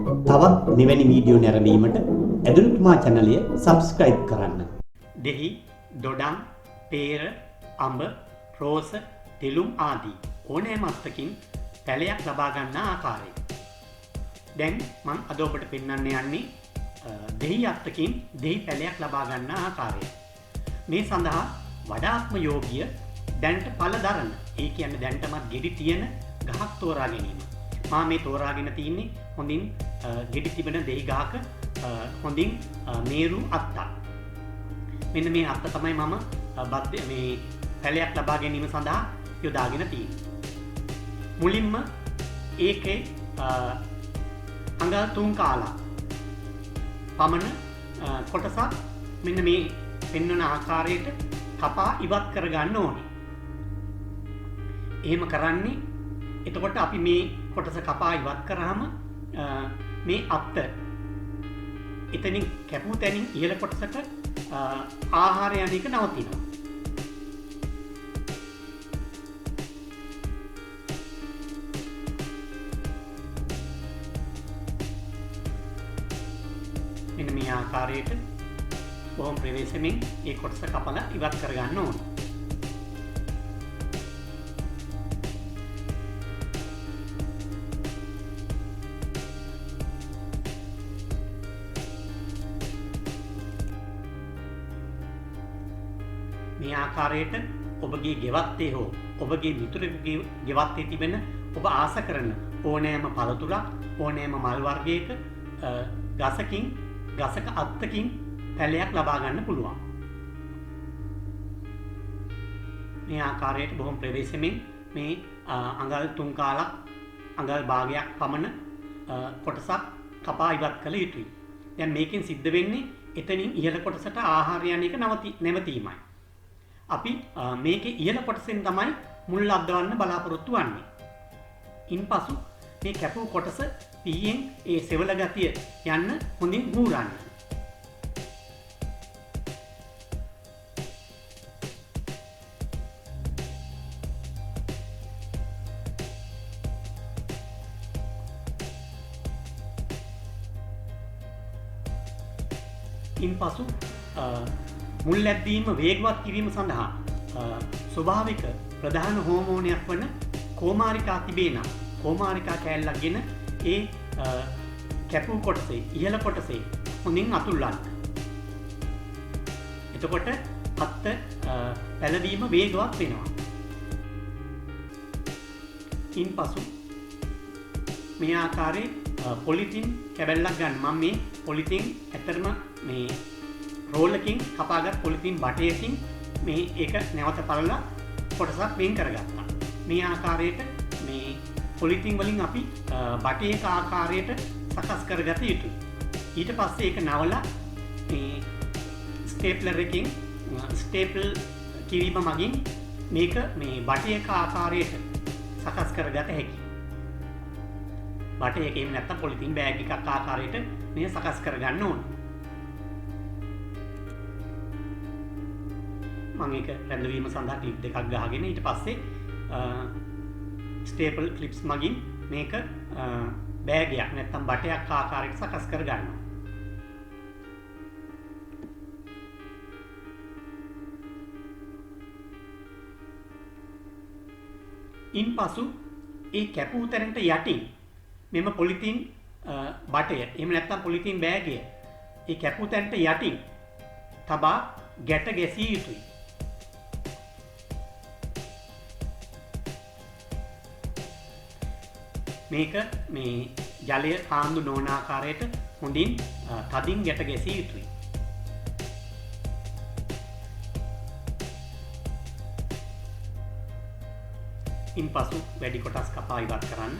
තවත් මෙවැනි වීඩියෝ නැරඹීමට ඇදුරුතුමා channel එක subscribe කරන්න. දෙහි, දොඩම්, peer, අඹ, රෝස, තෙලුම් ආදී ඕනෑම අත්තකින් පැලයක් ලබා ගන්නා ආකාරය. දැන් මම අද ඔබට පෙන්වන්න යන්නේ දෙහි අත්තකින් දෙහි පැලයක් ලබා ගන්නා ආකාරය. මේ සඳහා වඩාත්ම යෝග්‍ය දැනට පළ දරන, ඒ කියන්නේ දැනටමත් ගෙඩි තියෙන ගහක් තෝරා ගැනීම. මම මේ තෝරාගෙන තින්නේ හොඳින් ගෙඩි තිබෙන දෙහි ගහක හොඳින් මේරු අත්තක්. මෙන්න මේ අත්ත තමයි මම මේ පැලයක් ලබා ගැනීම සඳහා යොදාගෙන තියෙන්නේ. මුලින්ම ඒකේ අඟල් 3 කාලක් පමණ කොටසක් මෙන්න මේ පෙන්වන ආකාරයට කපා ඉවත් කරගන්න ඕනේ. එහෙම කරන්නේ එතකොට අපි මේ කොටස කපා ඉවත් කරාම මේ අත්ත එතනින් කැපූ තැනින් ඉහළ කොටසට ආහාර යන එක නවතිනවා. මෙන්න මේ ආකාරයට බොහොම ප්‍රවේශමෙන් මේ කොටස කපලා ඉවත් කරගන්න ඕනේ. මේ ආකාරයට ඔබගේ ගෙවත්තේ හෝ ඔබගේ මිතුරෙකුගේ ගෙවත්තේ තිබෙන ඔබ ආස කරන ඕනෑම පළතුරක් ඕනෑම මල් වර්ගයක ගසකින් ගසක අත්තකින් පැලයක් ලබා ගන්න පුළුවන්. මේ ආකාරයට බොහොම ප්‍රවේශමෙන් මේ අඟල් 3 කාලක් අඟල් භාගයක් පමණ කොටසක් කපා ඉවත් කළ යුතුයි. දැන් මේකෙන් සිද්ධ වෙන්නේ එතනින් ඉහළ කොටසට ආහාර යන එක නැවතීමයි. අපි මේකේ ඉහළ කොටසෙන් තමයි මුල් අද්දවන්න බලාපොරොත්තු වෙන්නේ. ඉන්පසු මේ කැපූ කොටස පිහියෙන් ඒ සෙවල ගතිය යන්න හොඳින් හූරන්න. ඉන්පසු මුල් ඇද්දීම වේගවත් කිරීම සඳහා ස්වභාවික ප්‍රධාන හෝමෝනයක් වන කෝමාරිකා තිබේ නම් කෝමාරිකා කෑල්ලක් ගෙන ඒ කැපූ කොටසේ ඉහළ කොටසේ හොඳින් අතුල්ලන්න. එතකොට අත්ත පැලවීම වේගවත් වෙනවා. ඉන්පසු මේ ආකාරයේ පොලිතින් කැබැල්ලක් ගන්න. මම මේ පොලිතින් ඇත්තටම මේ රෝලකින් කපාගත් පොලිතින් බටයකින් මේ ඒක නැවත පළලා කොටසක් වෙන් කරගත්තා. මේ ආකාරයට මේ පොලිතින් වලින් අපි බටයක ආකාරයට සකස් කරගත යුතුයි. ඊට පස්සේ ඒක නවලා මේ ස්ටේප්ලර් එකකින් ස්ටේපල් කිරීම මගින් මේක මේ බටයක ආකාරයට සකස් කරගත හැකියි. බටයක එහෙම නැත්නම් පොලිතින් බෑග් එකක් ආකාරයට මේ සකස් කරගන්න ඕනේ. මම ඒක රැඳවීම සඳහා ක්ලිප් දෙකක් ගහගෙන ඊට පස්සේ ස්ටේපල් ක්ලිප්ස් මගින් මේක බෑගයක් නැත්නම් බටයක් ආකාරයකට සකස් කර ගන්නවා. ඉන්පසු ඒ කැපූ තැනට යටින් මෙම පොලිතින් බටය එහෙම නැත්නම් පොලිතින් බෑගය ඒ කැපූ තැනට යටින් තබා ගැට ගැසිය යුතුයි. මේක මේ ජලය කාන්දු නොවන ආකාරයට හොඳින් තදින් ගැට ගැසිය යුතුයි. ඉන්පසු වැඩි කොටස් කපා ඉවත් කරන්න.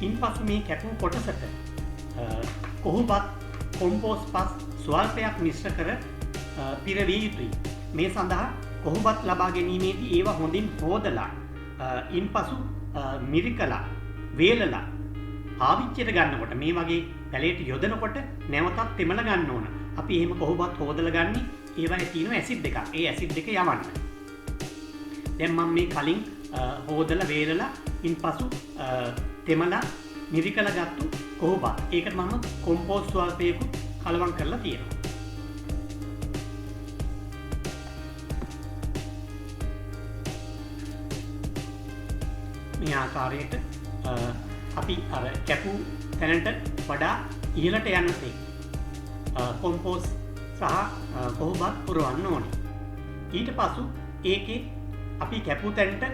ඉන්පසු මේ කැපූ කොටසට කොහොඹත් කොම්පෝස් පස් ස්වල්පයක් මිශ්‍ර කර පිරවිය යුතුයි. මේ සඳහා කොහොඹත් ලබා ගැනීමේදී ඒවා හොඳින් හෝදලා ඉන්පසු මිරිකලා වේලලා පාවිච්චියට ගන්නකොට මේ වගේ පැලේට යොදනකොට නැවතත් තෙමල ගන්න ඕන. අපි එහෙම කොහොඹත් හෝදලා ගන්නේ ඒවයි තියෙනවා ඇසිඩ් එකක්. ඒ ඇසිඩ් එක යවන්න. දැන් මම මේ කලින් හොදලා වේලලා ඉන්පසු තෙමලා මිරිකලා ගත්තු කොහොබත්. ඒකට මම කොම්පෝස්ට් ස්වල්පයකුත් කලවම් කරලා තියෙනවා. මේ ආකාරයට අපි අර කැපූ තැනට වඩා ඉහළට යනසේ කොම්පෝස් සහ කොහොබත් පුරවන්න ඕනේ. ඊට පසු ඒකේ අපි කැපූ තැනට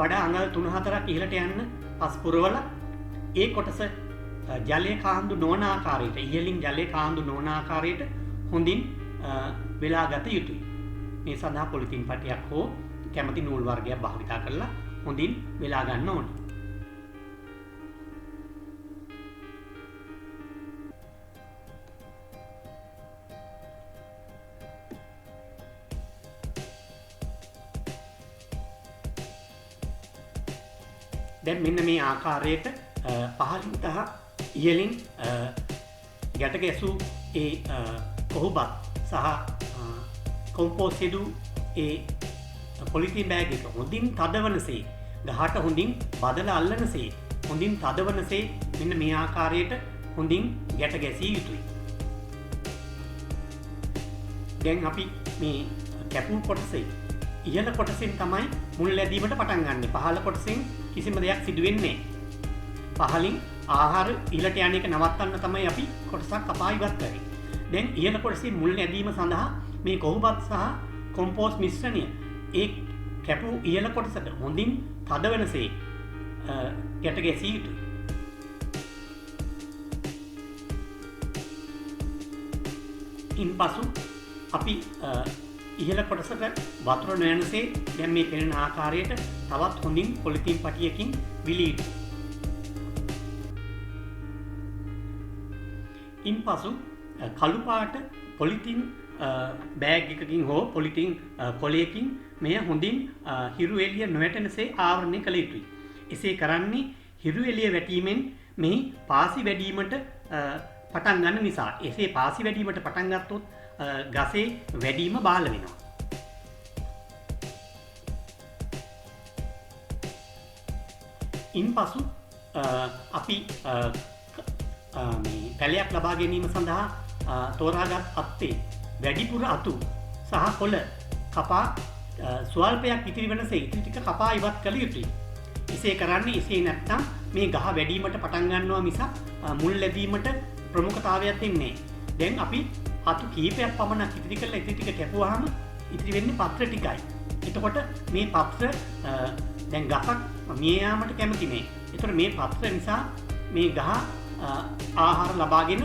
වඩා අඟල් 3-4ක් ඉහළට යන්න පස් පුරවලා ඒ කොටස ජලය කාන්දු නොවන ආකාරයට ඉහළින් ජලය කාන්දු නොවන ආකාරයට හොඳින් වෙලා ගත යුතුයි. මේ සඳහා පොලිතින් පටියක් හෝ කැමති නූල් වර්ගයක් භාවිත කරලා හොඳින් වෙලා ගන්න ඕනේ. දැන් මෙන්න මේ ආකාරයට පහළින් තහ ඉහළින් ගැට ගැසූ ඒ කොහොබත් සහ කොම්පෝස්ට් යෙදූ ඒ පොලිතින් බෑග් එක හොඳින් තදවනසේ ගහට හොඳින් බදලා අල්ලනසේ හොඳින් තදවනසේ මෙන්න මේ ආකාරයට හොඳින් ගැට ගැසිය යුතුයි. දැන් අපි මේ කැපූ කොටසේ ඉහළ කොටසෙන් තමයි මුල් ලැබීමට පටන් ගන්න. පහළ කොටසෙන් කිසිම දෙයක් සිදු වෙන්නේ නැහැ. පහළින් ආහාර ඉහළට යන එක නවත්තන්න තමයි අපි කොටසක් කපා ඉවත් කරන්නේ. දැන් ඉහළ කොටසේ මුල් ලැබීම සඳහා මේ කොහොබත් සහ කොම්පෝස්ට් මිශ්‍රණය ඒ කැපූ ඉහළ කොටසට හොඳින් තද වෙනසේ ගැට ගැසිය යුතුයි. ඉන්පසු අපි ඉහළ කොටසට වතුර නොයනසේ දැන් මේ පෙනෙන ආකාරයට තවත් හොඳින් පොලිතින් පටියකින් විලී යුතුයි. ඉන්පසු කළු පාට පොලිතින් බෑග් එකකින් හෝ පොලිතින් කොලයකින් මෙය හොඳින් හිරු එළිය නොවැටෙනසේ ආවරණය කළ යුතුයි. එසේ කරන්නේ හිරු එළිය වැටීමෙන් මේ පාසි වැඩීමට පටන් ගන්න නිසා. එසේ පාසි වැඩීමට පටන් ගත්තොත් ගසේ වැඩීම බාල වෙනවා. ඉන්පසු අපි පැලයක් ලබා ගැනීම සඳහා තෝරාගත් අත්තේ වැඩිපුර අතු සහ කොළ කපා ස්වල්පයක් ඉතිරි වෙනසේ ඉතිරි ටික කපා ඉවත් කළ යුතුයි. එසේ කරන්නේ එසේ නැත්නම් මේ ගහ වැඩීමට පටන් ගන්නවා මිසක් මුල් ලැබීමට ප්‍රමුඛතාවයක් දෙන්නේ නැහැ. දැන් අපි අතු කීපයක් පමණක් ඉතිරි කරලා ඉතිරි ටික කැපුවාම ඉතිරි වෙන්නේ පත්‍ර ටිකයි. එතකොට මේ පත්‍ර දැන් ගසක් මිය යාමට කැමති නෑ. ඒතර මේ පත්‍ර නිසා මේ ගහ ආහාර ලබාගෙන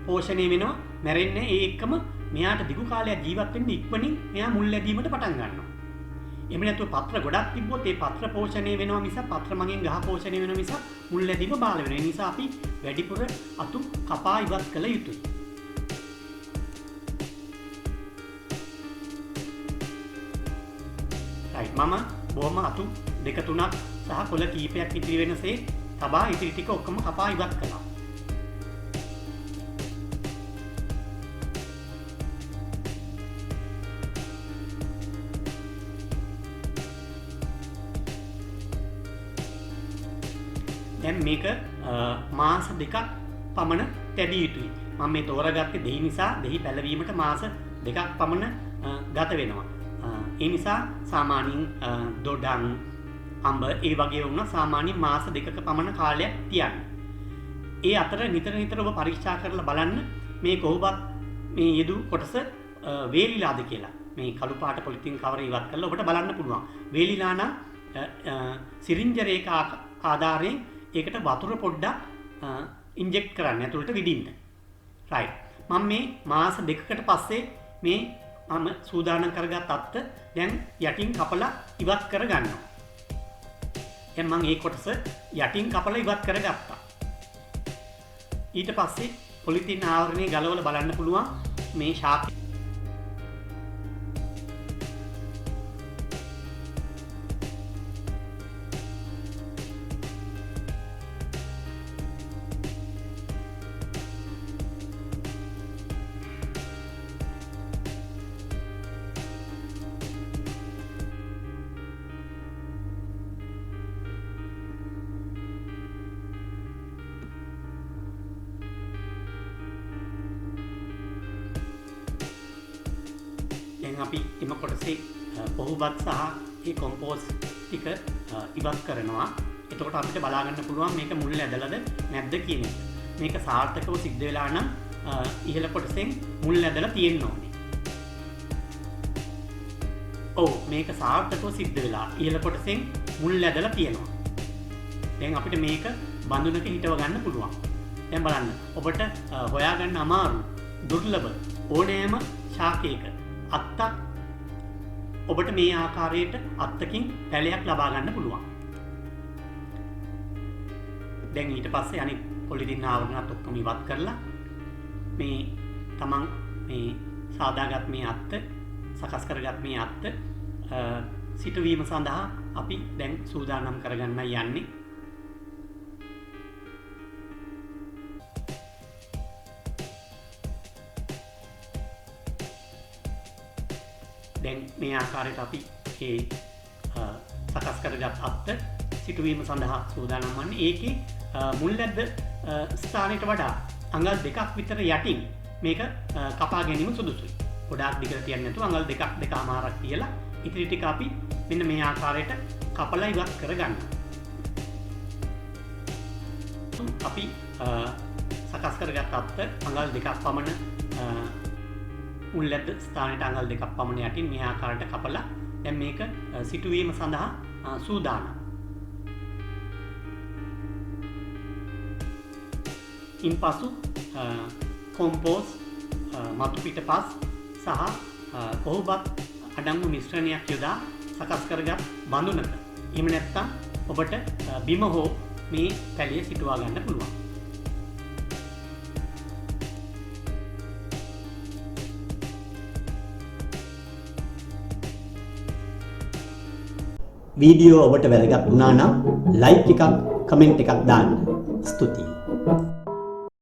පෝෂණය වෙනවා, මැරෙන්නේ. ඒ එක්කම මෙයාට දිගු කාලයක් ජීවත් වෙන්න ඉක්මනින් මෙයා මුල් ලැබීමට පටන් ගන්නවා. එහෙම නැතුව පත්‍ර ගොඩක් තිබ්බොත් ඒ පත්‍ර පෝෂණය වෙනවා මිස පත්‍ර මගෙන් ගහ පෝෂණය වෙනවා මිස මුල් ලැබීම බාල වෙනවා. ඒ නිසා අපි වැඩිපුර අතු කපා ඉවත් කළ යුතුයි. මම බොහොම අතු 2-3ක් සහ කොළ කීපයක් ඉතිරි වෙනසේ තබා ඉතිරි ටික ඔක්කොම කපා ඉවත් කළා. දැන් මේක මාස 2ක් පමණ තැබිය යුතුයි. මම මේ තෝරාගත්තේ දෙහි නිසා දෙහි පැලවීමට මාස 2ක් පමණ ගත වෙනවා. ඒ නිසා සාමාන්‍යයෙන් දොඩම් අඹ ඒ වගේ වුණා සාමාන්‍යයෙන් මාස 2ක පමණ කාලයක් තියන්න. ඒ අතර නිතර ඔබ පරීක්ෂා කරලා බලන්න මේ කොහොබත් මේ යෙදු කොටස වේලිලාද කියලා. මේ කළු පාට පොලිතින් කවර ඉවත් කරලා ඔබට බලන්න පුළුවන්. වේලිලා නම් සිරින්ජ රේඛා ආධාරයෙන් ඒකට වතුර පොඩ්ඩක් ඉන්ජෙක්ට් කරන්න ඇතුළට විදින්න. රයිට්. මම මේ මාස 2කට පස්සේ මේ මම සූදානම් කරගත් අත්ත දැන් යටින් කපලා ඉවත් කර ගන්නවා. දැන් මම මේ කොටස යටින් කපලා ඉවත් කරගත්තා. ඊට පස්සේ පොලිතින් ආවරණය ගලවලා බලන්න පුළුවන් මේ ශාකය. අපි එම කොටසේ පොහුබත් සහ ඒ කොම්පෝස් ටික ඉවත් කරනවා. එතකොට අපිට බලා ගන්න පුළුවන් මේක මුල් ඇදලාද නැද්ද කියන එක. මේක සාර්ථකව සිද්ධ වෙලා නම් ඉහළ කොටසෙන් මුල් ඇදලා තියෙන්න ඕනේ. ඔව් මේක සාර්ථකව සිද්ධ වෙලා ඉහළ කොටසෙන් මුල් ඇදලා තියෙනවා. දැන් අපිට මේක බඳුනක හිටව ගන්න පුළුවන්. දැන් බලන්න ඔබට හොයාගන්න අමාරු දුර්ලභ ඕනෑම ශාකයක අත්තක් ඔබට මේ ආකාරයට අත්තකින් පැලයක් ලබා ගන්න පුළුවන්. දැන් ඊට පස්සේ අනිත් පොලිතින් ආවරණත් ඔක්කොම ඉවත් කරලා මේ තමන් මේ සාදාගත් මේ අත්ත සකස් කරගත් මේ අත්ත සිටුවීම සඳහා අපි දැන් සූදානම් කරගන්න යන්නේ. දැන් මේ ආකාරයට අපි ඒ සකස් කරගත් අත්ත සිටුවීම සඳහා සූදානම් වන්නේ. ඒකේ මුල්ලැද්ද ස්ථානයට වඩා අඟල් 2ක් විතර යටින් මේක කපා ගැනීම සුදුසුයි. ගොඩාක් දිගට තියන්නේ නැතුව අඟල් 2.5ක් තියලා ඉතිරි ටික අපි මෙන්න මේ ආකාරයට කපලා ඉවත් කරගන්න. අපි සකස් කරගත් අත්ත අඟල් 2ක් පමණ මුල්ලැද්ද ස්ථානයට අඟල් 2ක් පමණ යටින් මේ ආකාරයට කපලා දැන් මේක සිටුවීම සඳහා සූදානම්. ඉන්පසු කොම්පෝස් මතු පිටපස් සහ කොහොබත් අඩංගු මිශ්‍රණයක් යොදා සකස් කරගත් බඳුනක එහෙම නැත්නම් ඔබට බිම හෝ මේ පැලිය සිටුවා ගන්න පුළුවන්. වීඩියෝ ඔබට වැදගත් වුණා නම් ලයික් එකක් කමෙන්ට් එකක් දාන්න. ස්තුතියි.